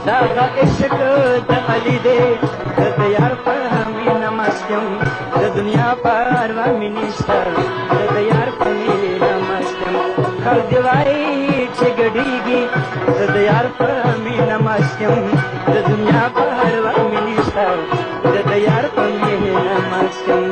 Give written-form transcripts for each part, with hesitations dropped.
داغ عشق د علی دی د یار په مینه مست یم د دنیا پروا مې نشته د یار په مینه مست یم خلک وایي چې ګډېږي زه د یار په مینه مست یم د دنیا پروا مې نشته د یار په مینه مست یم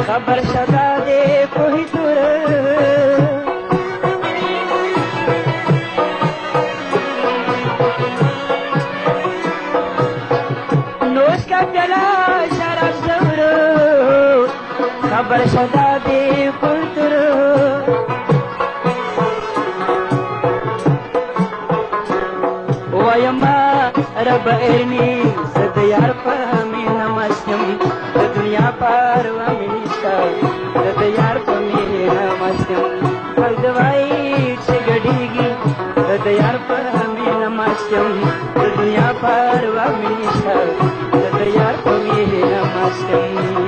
خبر شدا دے کوئی تور نوش کا پیالہ شراب زور خبر شدا دے کوئی تور وایما رب ارنی زد یار په مینه مست یم د دنیا پروا مې نشته د یار په مینه مست یم خلک وایي چې ګډېږي د یار په مینه مست یم د دنیا پروا مې نشته د یار په مینه مست یم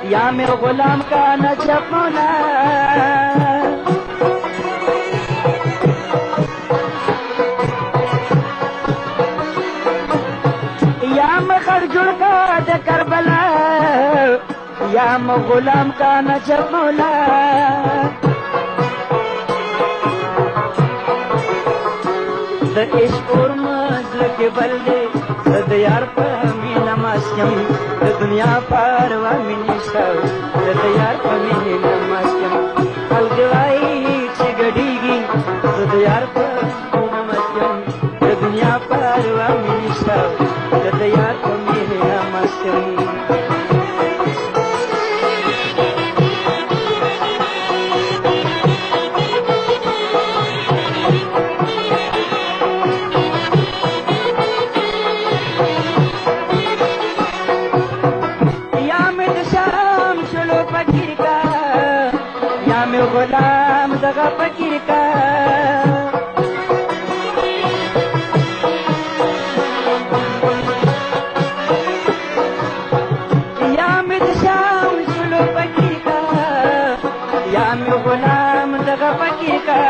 یا میں غلام کا نجف مولا یا میں خرجڑ کا د کربلا یا میں غلام کا نجف مولا د عشق اور مزل کے بلدے د یار په مینه مست یم د دنیا پروا مې نشته د یار په مینه مست یم خلک وایي چې ګډېږي زه د یار په مینه مست یم د دنیا پروا مې نشته د یار په مینه مست یم غلام دغه فقیر کا یا مې د شام شلو فقیر کا یا مې غلام دغه فقیر کا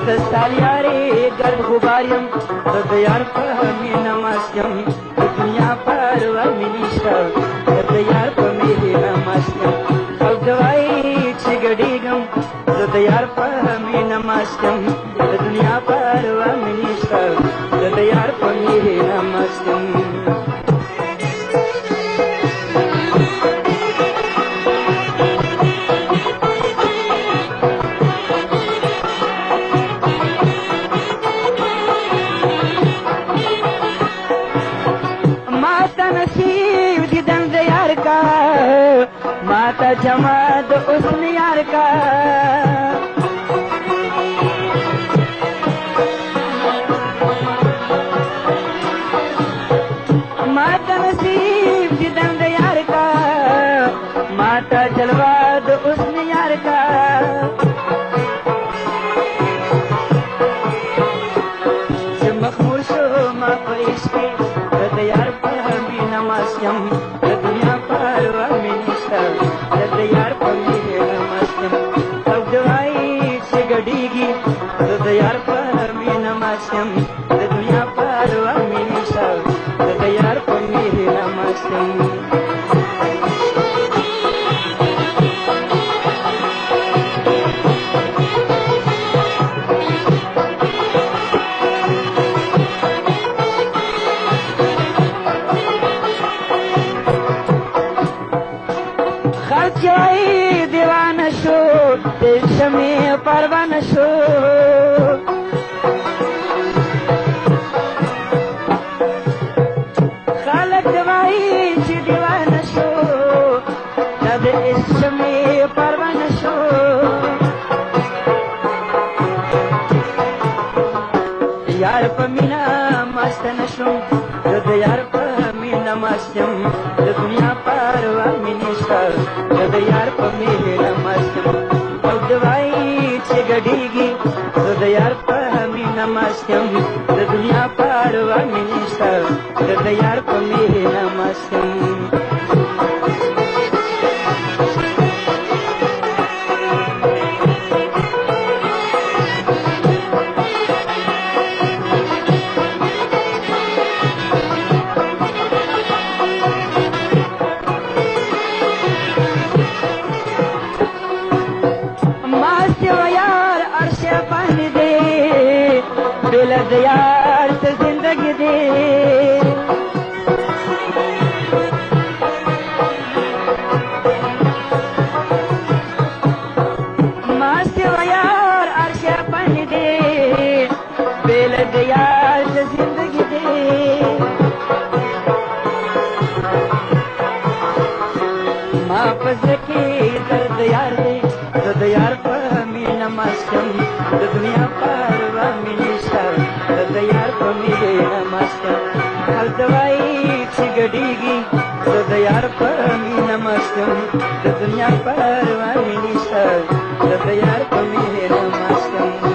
د سال یارې ګرد غبار یم د یار په مینه مست یم د دنیا پروا مې نشته د یار په مینه مست یم خلک وایي چې ګډېږم زه د یار په مینه مست یم د دنیا پروا مې نشته د یار په مینه مست یم माता जमात उसन यार का माता नसीब जिदंद यार का माता जलवाद उसन यार का मखमूर शो मा परिश के यार पर मीना मास्यम दुनिया परवा में निष्ठा यार पर मीना मास्यम अब दवाई से गड़ेगी यार पर मीना मास्यम दुनिया परवा में निष्ठा यार पर मीना मास्यम दीवाना शो देश में परवाना शो खालक दवाई दीवाना शो यार पर मीना मस्यम दुनिया पारवा मिनिसा यार पर मीना मस्यम दवाई चिगड़ीगी यार पर मीना मस्यम दुनिया पारवा मिनिसा यार पर मीना मस्यम बेलद यार से जिंदगी दे मास्टर यार अर्शा बन दे बेलद यार से जिंदगी दे मापस के दर्द यार दे दर्द यार पर मीना मस्कम दुनिया पारवा मिनिसा यार पर मीना मस्कम हर दवाई चिगड़ीगी यार पर मीना मस्कम दुनिया पारवा मिनिसा यार पर मीना मस्कम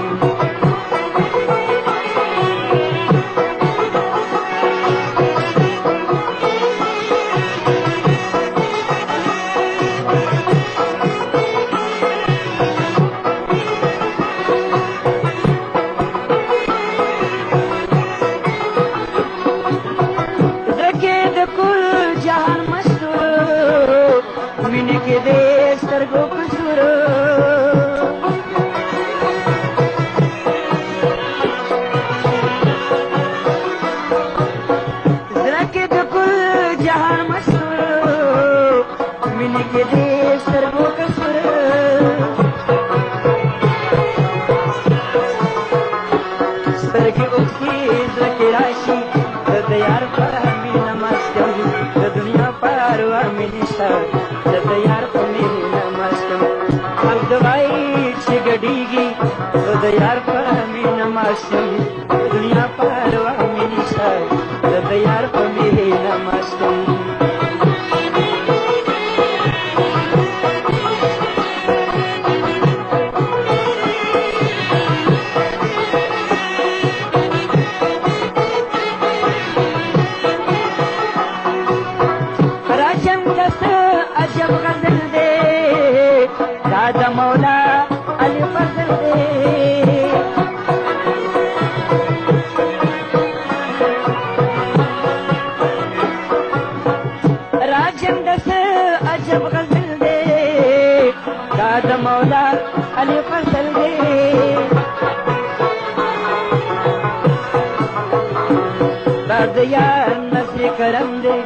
के देश सरगो कुसुर के कुल जहान मशहूर मिन के देश सरगो कुसुर सरगी उठी के राशि यार पर मीना मस्कम दुनिया पारवा मिनिसा यार पर मीना मस्कम हर दवाई चिगड़ीगी यार पर मीना मस्कम दुनिया पारवा मिनिसा यार पर मीना मस्कम अजब गजल दे दादा मौला अली फजल दे राजम दस अजब गजल दे दादा मौला अली फजल दे दादा यार नजर करम दे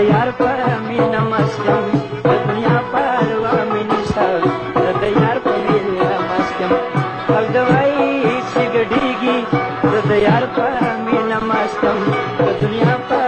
यार पर मीना मस्कम दुनिया पारवा मिनिसा यार पर मीना मस्कम हर दवाई चिगड़ीगी यार पर मीना मस्कम दुनिया पर